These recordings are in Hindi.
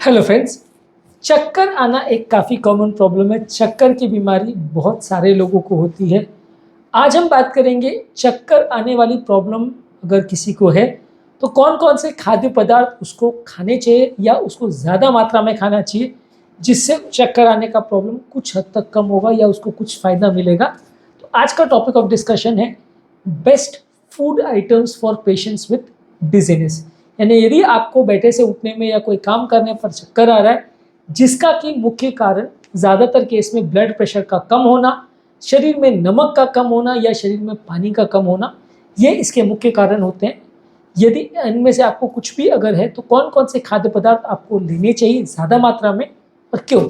Hello friends. चक्कर आना एक काफ़ी कॉमन प्रॉब्लम है। चक्कर की बीमारी बहुत सारे लोगों को होती है। आज हम बात करेंगे चक्कर आने वाली प्रॉब्लम अगर किसी को है तो कौन कौन से खाद्य पदार्थ उसको खाने चाहिए या उसको ज़्यादा मात्रा में खाना चाहिए जिससे चक्कर आने का प्रॉब्लम कुछ हद तक कम होगा या उसको कुछ फ़ायदा मिलेगा। तो आज का टॉपिक ऑफ डिस्कशन है best food items for patients with dizziness. यानी यदि आपको बैठे से उठने में या कोई काम करने पर चक्कर आ रहा है जिसका कि मुख्य कारण ज़्यादातर केस में ब्लड प्रेशर का कम होना, शरीर में नमक का कम होना या शरीर में पानी का कम होना, ये इसके मुख्य कारण होते हैं। यदि इनमें से आपको कुछ भी अगर है तो कौन कौन से खाद्य पदार्थ आपको लेने चाहिए ज़्यादा मात्रा में और क्यों।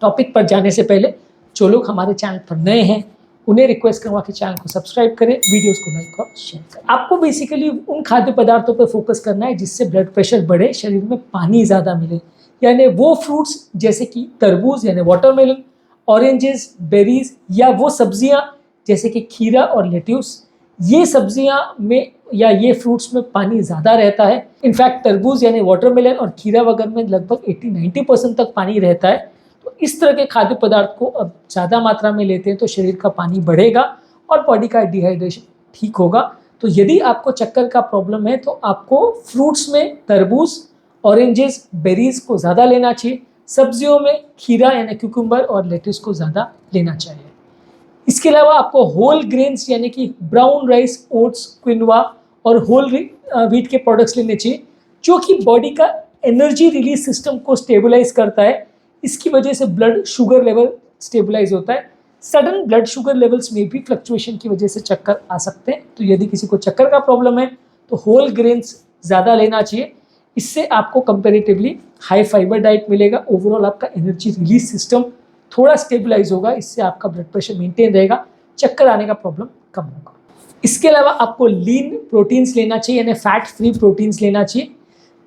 टॉपिक पर जाने से पहले जो लोग हमारे चैनल पर नए हैं उन्हें रिक्वेस्ट करूँगा कि चैनल को सब्सक्राइब करें, वीडियोस को लाइक और शेयर करें। आपको बेसिकली उन खाद्य पदार्थों पर फोकस करना है जिससे ब्लड प्रेशर बढ़े, शरीर में पानी ज़्यादा मिले। यानी वो फ्रूट्स जैसे कि तरबूज यानी वाटरमेलन, ऑरेंजेस, बेरीज या वो सब्जियां जैसे कि खीरा और लेट्यूस, ये सब्जियां में या ये फ्रूट्स में पानी ज़्यादा रहता है। इनफैक्ट तरबूज यानी वाटरमेलन और खीरा वगैरह में लगभग 80-90% तक पानी रहता है। तो इस तरह के खाद्य पदार्थ को अब ज़्यादा मात्रा में लेते हैं तो शरीर का पानी बढ़ेगा और बॉडी का डिहाइड्रेशन ठीक होगा। तो यदि आपको चक्कर का प्रॉब्लम है तो आपको फ्रूट्स में तरबूज, ऑरेंजेस, बेरीज को ज़्यादा लेना चाहिए। सब्जियों में खीरा यानी क्यूकम्बर और लेट्यूस को ज़्यादा लेना चाहिए। इसके अलावा आपको होल ग्रेन्स यानी कि ब्राउन राइस, ओट्स, क्विनोआ और होल व्हीट के प्रोडक्ट्स लेने चाहिए जो कि बॉडी का एनर्जी रिलीज सिस्टम को स्टेबलाइज करता है। इसकी वजह से ब्लड शुगर लेवल स्टेबलाइज होता है। सडन ब्लड शुगर लेवल्स में भी फ्लक्चुएशन की वजह से चक्कर आ सकते हैं। तो यदि किसी को चक्कर का प्रॉब्लम है तो होल ग्रेन्स ज़्यादा लेना चाहिए। इससे आपको कंपैरेटिवली हाई फाइबर डाइट मिलेगा। ओवरऑल आपका एनर्जी रिलीज सिस्टम थोड़ा स्टेबलाइज होगा, इससे आपका ब्लड प्रेशर मेंटेन रहेगा, चक्कर आने का प्रॉब्लम कम होगा। इसके अलावा आपको लीन प्रोटीन्स लेना चाहिए यानी फैट फ्री प्रोटीन्स लेना चाहिए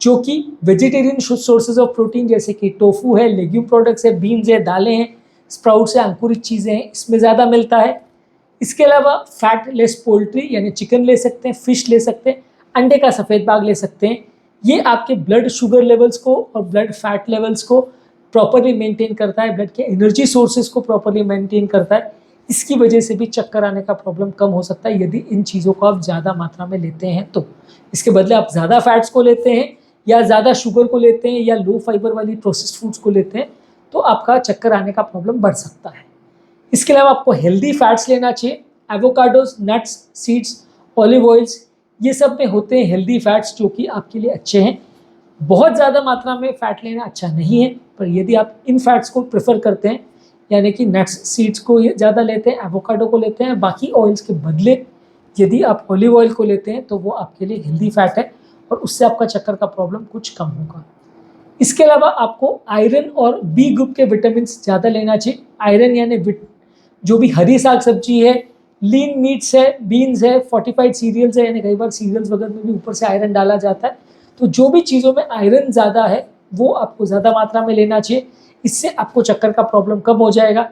जो कि वेजिटेरियन सोर्सेज ऑफ प्रोटीन जैसे कि टोफू है, लेग्यूम प्रोडक्ट्स है, बीन्स है, दालें हैं, स्प्राउट्स है, अंकुरित चीज़ें हैं, इसमें ज़्यादा मिलता है। इसके अलावा फैट लेस पोल्ट्री यानी चिकन ले सकते हैं, फिश ले सकते हैं, अंडे का सफ़ेद भाग ले सकते हैं। ये आपके ब्लड शुगर लेवल्स को और ब्लड फैट लेवल्स को प्रॉपरली मेंटेन करता है, ब्लड के एनर्जी सोर्सेज को प्रॉपरली मेंटेन करता है। इसकी वजह से भी चक्कर आने का प्रॉब्लम कम हो सकता है यदि इन चीज़ों को आप ज़्यादा मात्रा में लेते हैं तो। इसके बदले आप ज़्यादा फैट्स को लेते हैं या ज़्यादा शुगर को लेते हैं या लो फाइबर वाली प्रोसेस्ड फूड्स को लेते हैं तो आपका चक्कर आने का प्रॉब्लम बढ़ सकता है। इसके अलावा आपको हेल्दी फैट्स लेना चाहिए। Avocados, nuts, seeds, olive oils, ये सब में होते हैं हेल्दी फैट्स जो कि आपके लिए अच्छे हैं। बहुत ज़्यादा मात्रा में फ़ैट लेना अच्छा नहीं है, पर यदि आप इन फैट्स को प्रेफर करते हैं यानी कि नट्स, सीड्स को ज़्यादा लेते हैं, एवोकाडो को लेते हैं, बाकी ऑयल्स के बदले यदि आप ऑलिव ऑयल को लेते हैं तो वो आपके लिए हेल्दी फैट है और उससे आपका चक्कर का प्रॉब्लम कुछ कम होगा। इसके अलावा आपको आयरन और बी ग्रुप के विटामिन ज़्यादा लेना चाहिए। आयरन यानी जो भी हरी साग सब्जी है, लीन मीट्स है, बीन्स है, फोर्टिफाइड सीरियल्स है, यानी कई बार सीरियल्स वगैरह में भी ऊपर से आयरन डाला जाता है। तो जो भी चीज़ों में आयरन ज़्यादा है वो आपको ज़्यादा मात्रा में लेना चाहिए, इससे आपको चक्कर का प्रॉब्लम कम हो जाएगा।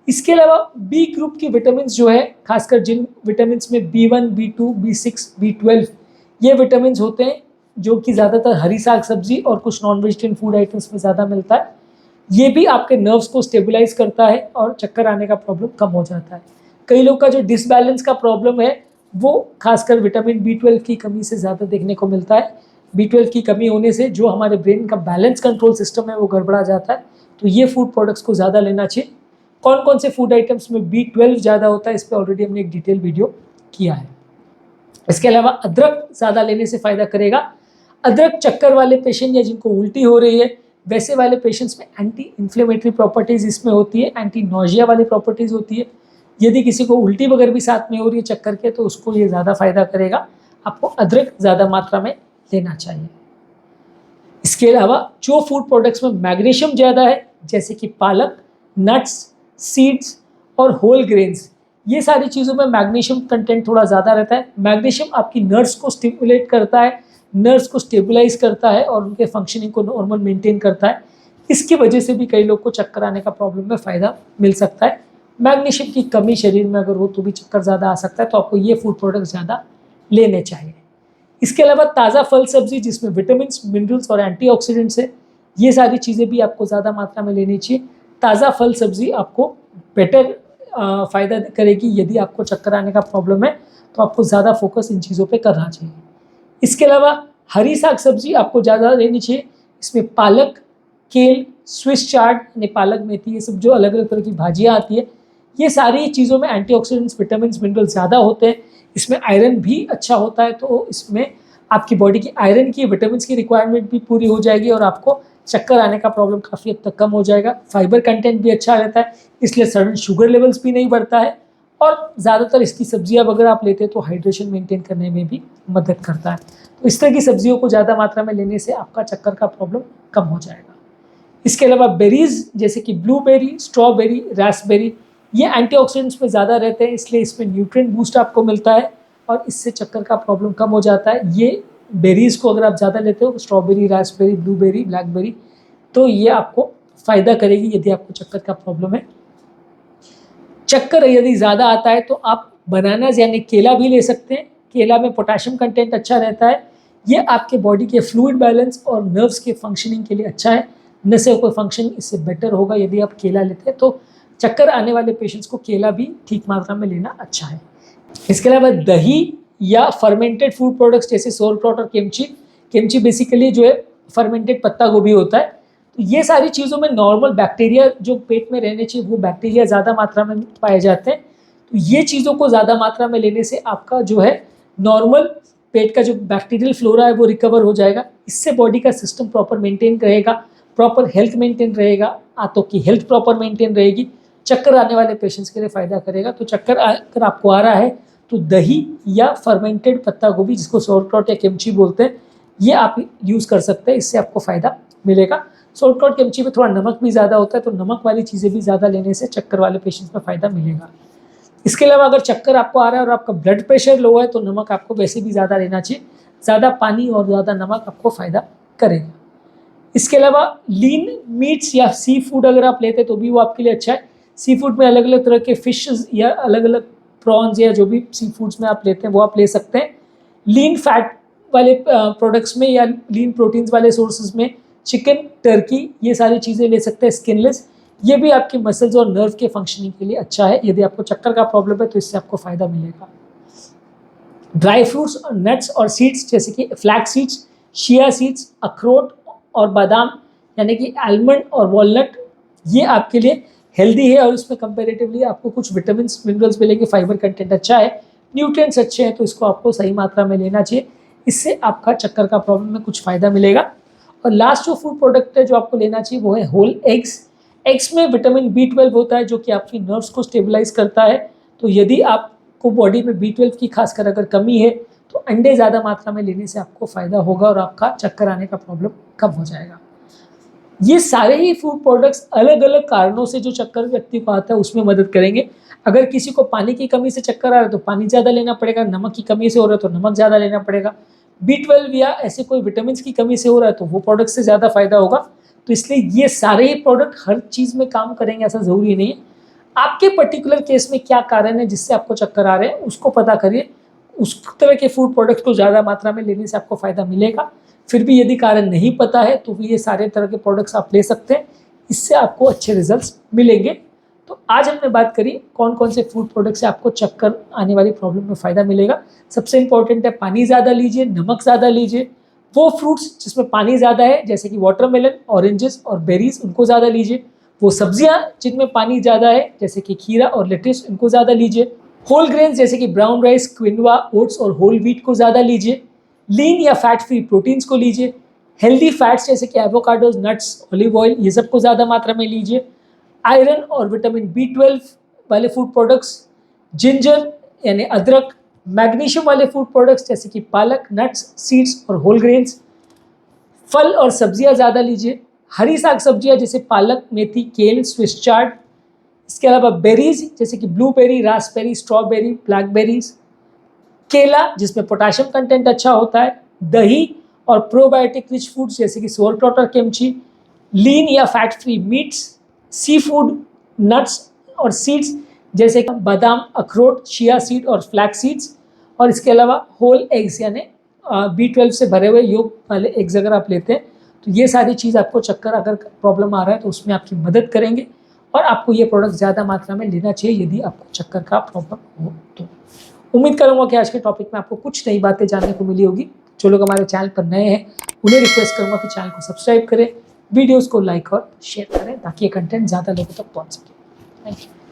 इसके अलावा बी ग्रुप की विटामिन जो है, खासकर जिन विटामिन में B1, B2, B6, B12 ये विटामिन होते हैं जो कि ज़्यादातर हरी साग सब्जी और कुछ नॉन वेजिटेरियन फूड आइटम्स में ज़्यादा मिलता है, ये भी आपके नर्व्स को स्टेबलाइज करता है और चक्कर आने का प्रॉब्लम कम हो जाता है। कई लोग का जो डिसबैलेंस का प्रॉब्लम है वो खासकर विटामिन B12 की कमी से ज़्यादा देखने को मिलता है। B12 की कमी होने से जो हमारे ब्रेन का बैलेंस कंट्रोल सिस्टम है वो गड़बड़ा जाता है। तो ये फूड प्रोडक्ट्स को ज़्यादा लेना चाहिए। कौन कौन से फूड आइटम्स में B12 ज़्यादा होता है इस पर ऑलरेडी हमने एक डिटेल वीडियो किया है। इसके अलावा अदरक ज़्यादा लेने से फ़ायदा करेगा। अदरक चक्कर वाले पेशेंट या जिनको उल्टी हो रही है वैसे वाले पेशेंट्स में एंटी इन्फ्लेमेटरी प्रॉपर्टीज़ इसमें होती है, एंटी नोजिया वाली प्रॉपर्टीज़ होती है। यदि किसी को उल्टी वगैरह भी साथ में हो रही है चक्कर के तो उसको ये ज़्यादा फ़ायदा करेगा। आपको अदरक ज़्यादा मात्रा में लेना चाहिए। इसके अलावा जो फूड प्रोडक्ट्स में मैग्नीशियम ज़्यादा है जैसे कि पालक, नट्स, सीड्स और होल ग्रेन्स, ये सारी चीज़ों में मैग्नीशियम कंटेंट थोड़ा ज़्यादा रहता है। मैग्नीशियम आपकी नर्व्स को स्टिमुलेट करता है, नर्व्स को स्टेबलाइज करता है और उनके फंक्शनिंग को नॉर्मल मेंटेन करता है। इसकी वजह से भी कई लोग को चक्कर आने का प्रॉब्लम में फ़ायदा मिल सकता है। मैग्नीशियम की कमी शरीर में अगर हो तो भी चक्कर ज़्यादा आ सकता है, तो आपको ये फूड प्रोडक्ट ज़्यादा लेने चाहिए। इसके अलावा ताज़ा फल सब्जी जिसमें विटामिन, मिनरल्स और एंटीऑक्सीडेंट्स है, ये सारी चीज़ें भी आपको ज़्यादा मात्रा में लेनी चाहिए। ताज़ा फल सब्ज़ी आपको बेटर फ़ायदा करेगी। यदि आपको चक्कर आने का प्रॉब्लम है तो आपको ज़्यादा फोकस इन चीज़ों पे करना चाहिए। इसके अलावा हरी साग सब्ज़ी आपको ज़्यादा लेनी चाहिए। इसमें पालक, केल, स्विस चार्ड यानी पालक मेथी, ये सब जो अलग अलग तरह की भाजियाँ आती है, ये सारी चीज़ों में एंटीऑक्सीडेंट्स, विटामिन्स, मिनरल ज़्यादा होते हैं। इसमें आयरन भी अच्छा होता है, तो इसमें आपकी बॉडी की आयरन की, विटामिन्स की रिक्वायरमेंट भी पूरी हो जाएगी और आपको चक्कर आने का प्रॉब्लम काफ़ी हद तक कम हो जाएगा। फाइबर कंटेंट भी अच्छा रहता है, इसलिए सडन शुगर लेवल्स भी नहीं बढ़ता है और ज़्यादातर इसकी सब्जियां अगर आप लेते हैं तो हाइड्रेशन मेंटेन करने में भी मदद करता है। तो इस तरह की सब्जियों को ज़्यादा मात्रा में लेने से आपका चक्कर का प्रॉब्लम कम हो जाएगा। इसके अलावा बेरीज जैसे कि ब्लूबेरी, स्ट्रॉबेरी, रास्पबेरी, ये एंटीऑक्सीडेंट्स में ज़्यादा रहते हैं, इसलिए इसमें न्यूट्रिएंट बूस्ट आपको मिलता है और इससे चक्कर का प्रॉब्लम कम हो जाता है। ये बेरीज़ को अगर आप ज़्यादा लेते हो, स्ट्रॉबेरी, रास्पबेरी, ब्लूबेरी, ब्लैकबेरी, तो ये आपको फ़ायदा करेगी यदि आपको चक्कर का प्रॉब्लम है। चक्कर यदि ज़्यादा आता है तो आप बनानास यानी केला भी ले सकते हैं। केला में पोटेशियम कंटेंट अच्छा रहता है। ये आपके बॉडी के फ्लूइड बैलेंस और नर्व्स के फंक्शनिंग के लिए अच्छा है। नसों का फंक्शन इससे बेटर होगा यदि आप केला लेते हैं। तो चक्कर आने वाले पेशेंट्स को केला भी ठीक मात्रा में लेना अच्छा है। इसके अलावा दही या फर्मेंटेड फूड प्रोडक्ट्स जैसे सोरक्रॉट और किमची बेसिकली जो है फर्मेंटेड पत्ता गोभी होता है। तो ये सारी चीज़ों में नॉर्मल बैक्टीरिया जो पेट में रहने चाहिए वो बैक्टीरिया ज़्यादा मात्रा में पाए जाते हैं। तो ये चीज़ों को ज़्यादा मात्रा में लेने से आपका जो है नॉर्मल पेट का जो बैक्टीरियल फ्लोरा है वो रिकवर हो जाएगा। इससे बॉडी का सिस्टम प्रॉपर मेंटेन रहेगा, प्रॉपर हेल्थ मेंटेन रहेगा, आंतों की हेल्थ प्रॉपर मेंटेन रहेगी। चक्कर आने वाले पेशेंट्स के लिए फ़ायदा करेगा। तो चक्कर अगर आपको आ रहा है तो दही या फर्मेंटेड पत्ता गोभी जिसको सोरक्रॉट या किमची बोलते हैं, ये आप यूज़ कर सकते हैं, इससे आपको फ़ायदा मिलेगा। सोरक्रॉट किमची में थोड़ा नमक भी ज़्यादा होता है, तो नमक वाली चीज़ें भी ज़्यादा लेने से चक्कर वाले पेशेंट्स में फ़ायदा मिलेगा। इसके अलावा अगर चक्कर आपको आ रहा है और आपका ब्लड प्रेशर लो है तो नमक आपको वैसे भी ज़्यादा लेना चाहिए। ज़्यादा पानी और ज़्यादा नमक आपको फ़ायदा करेगा। इसके अलावा लीन मीट्स या सी फूड अगर आप लेते हैं तो भी वो आपके लिए अच्छा है। सी फूड में अलग अलग तरह के फिशेस या अलग अलग प्रॉन्स या जो भी सी फूड्स में आप लेते हैं वो आप ले सकते हैं। लीन फैट वाले प्रोडक्ट्स में या लीन प्रोटीन्स वाले सोर्सेज में चिकन, टर्की, ये सारी चीज़ें ले सकते हैं स्किनलेस। ये भी आपकी मसल्स और नर्व के फंक्शनिंग के लिए अच्छा है। यदि आपको चक्कर का प्रॉब्लम है तो इससे आपको फ़ायदा मिलेगा। ड्राई फ्रूट्स और नट्स और सीड्स जैसे कि फ्लैक्स सीड्स, चिया सीड्स, अखरोट और बादाम यानी कि आलमंड और वॉलनट, ये आपके लिए हेल्दी है और इसमें कंपैरेटिवली आपको कुछ विटामिन्स, मिनरल्स मिलेंगे, फाइबर कंटेंट अच्छा है, न्यूट्रिएंट्स अच्छे हैं, तो इसको आपको सही मात्रा में लेना चाहिए। इससे आपका चक्कर का प्रॉब्लम में कुछ फ़ायदा मिलेगा। और लास्ट जो फूड प्रोडक्ट है जो आपको लेना चाहिए वो है होल एग्स। एग्स में विटामिन B12 होता है जो कि आपकी नर्व्स को स्टेबलाइज करता है। तो यदि आपको बॉडी में B12 की खासकर अगर कमी है तो अंडे ज़्यादा मात्रा में लेने से आपको फ़ायदा होगा और आपका चक्कर आने का प्रॉब्लम कम हो जाएगा। ये सारे ही फूड प्रोडक्ट्स अलग अलग कारणों से जो चक्कर व्यक्ति को आता है उसमें मदद करेंगे। अगर किसी को पानी की कमी से चक्कर आ रहा है तो पानी ज़्यादा लेना पड़ेगा, नमक की कमी से हो रहा है तो नमक ज़्यादा लेना पड़ेगा, B12 या ऐसे कोई विटामिन की कमी से हो रहा है तो वो प्रोडक्ट से ज़्यादा फायदा होगा। तो इसलिए ये सारे ही प्रोडक्ट हर चीज़ में काम करेंगे ऐसा ज़रूरी नहीं है। आपके पर्टिकुलर केस में क्या कारण है जिससे आपको चक्कर आ रहे हैं उसको पता करिए, उस तरह के फूड प्रोडक्ट्स को ज़्यादा मात्रा में लेने से आपको फ़ायदा मिलेगा। फिर भी यदि कारण नहीं पता है तो ये सारे तरह के प्रोडक्ट्स आप ले सकते हैं, इससे आपको अच्छे रिजल्ट्स मिलेंगे। तो आज हमने बात करी कौन कौन से फूड प्रोडक्ट से आपको चक्कर आने वाली प्रॉब्लम में फ़ायदा मिलेगा। सबसे इंपॉर्टेंट है पानी ज़्यादा लीजिए, नमक ज़्यादा लीजिए। वो फ्रूट्स जिसमें पानी ज़्यादा है जैसे कि वाटरमेलन, ऑरेंजेस और बेरीज, उनको ज़्यादा लीजिए। वो सब्जियां जिनमें पानी ज़्यादा है जैसे कि खीरा और लेटिस, इनको ज़्यादा लीजिए। होल ग्रेन्स जैसे कि ब्राउन राइस, क्विनोआ, ओट्स और होल व्हीट को ज़्यादा लीजिए। लीन या फैट फ्री प्रोटीन्स को लीजिए। हेल्दी फैट्स जैसे कि एवोकाडोज, नट्स, ऑलिव ऑयल, ये सब को ज़्यादा मात्रा में लीजिए। आयरन और विटामिन B12 वाले फूड प्रोडक्ट्स, जिंजर यानी अदरक, मैग्नीशियम वाले फूड प्रोडक्ट्स जैसे कि पालक, नट्स, सीड्स और होल ग्रेन्स। फल और सब्जियां ज़्यादा लीजिए। हरी साग सब्जियां जैसे पालक, मेथी, केल, स्विस चार्ड। इसके अलावा बेरीज जैसे कि ब्लूबेरी, रास्पबेरी, स्ट्रॉबेरी, ब्लैकबेरीज। केला जिसमें पोटेशियम कंटेंट अच्छा होता है। दही और प्रोबायोटिक रिच फूड्स जैसे कि सोरक्रॉट और किमची। लीन या fat free meets, sea food, nuts और सीड्स जैसे कि बादाम, अखरोट, चिया सीड और फ्लैक्स सीड्स। और इसके अलावा होल एग्स यानी B12 से भरे हुए योग वाले एग्स अगर आप लेते हैं तो ये सारी चीज़ आपको चक्कर अगर प्रॉब्लम आ रहा है तो उसमें आपकी मदद करेंगे और आपको ये प्रोडक्ट ज़्यादा मात्रा में लेना चाहिए यदि आपको चक्कर का प्रॉब्लम हो तो। उम्मीद करूँगा कि आज के टॉपिक में आपको कुछ नई बातें जानने को मिली होगी। जो लोग हमारे चैनल पर नए हैं उन्हें रिक्वेस्ट करूँगा कि चैनल को सब्सक्राइब करें, वीडियोज़ को लाइक और शेयर करें ताकि ये कंटेंट ज़्यादा लोगों तक पहुँच सके। Thank you.